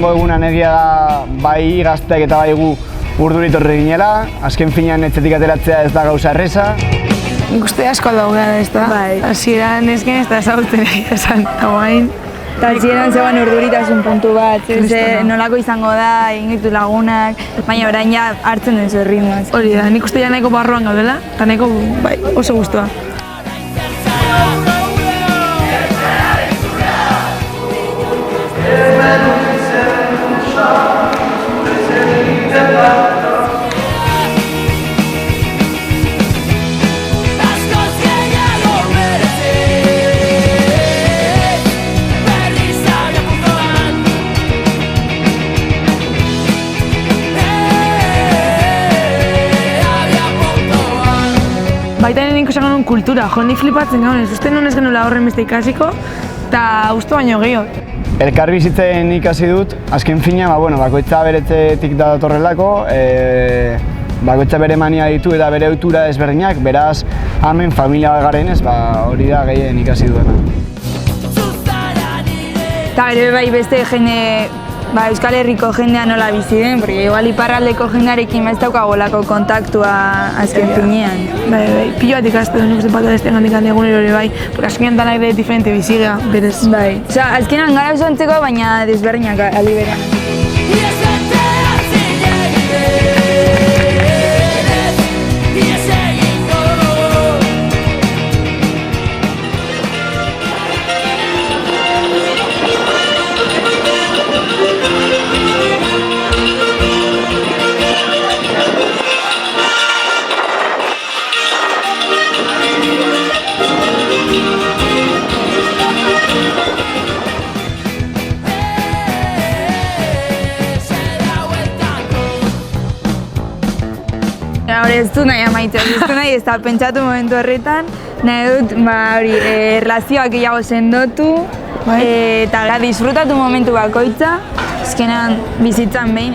lehenengo egunan egia da bai gazteak eta bai gu urduri etorri ginela, azken finean etxetik ateratzea ez da gauza erreza. Nik uste asko daugela ez da. Bai. Hasieran ezken ez da ezagutzen egia esan, hauain. Eta hasieran zegoen urduritasun puntu bat, nolako izango da, egin ditu lagunak, baina orain ja hartzen den zuen ritmoaz. Hori da, nik uste ja nahiko barruan gaudela, eta nahiko oso guztua. Baita nik esan genuen kultura, jo, ni flipatzen gauen, ez uste nuen ez genuela horren beste ikasiko, eta uste baino gehiago. Elkar bizitzen ikasi dut, azken fina, bakoitza beretzetik da datorrelako, bakoitza bere mania ditu eta bere ohitura ezberdinak, beraz, hemen familia garen ez, hori da gehien ikasi duena. Eta bere bai beste jende, Euskal Herriko jendea nola bizi den, porque igual iparraldeko jendearekin ez daukagolako kontaktua azken finean. Pilo bat ikastu nik uste pata bestean gandik egunero ere bai, porque azkenean danak ere diferente bizigea, berez. Osea, azkenean gara oso antzeko, baina desberdinak aldi berean. Ez du nahi amaitzen, ez du nahi ez da pentsatu momentu horretan, nahi dut erlazioak gehiago sendotu eta disfrutatu momentu bakoitza, azkenean bizitzan behin,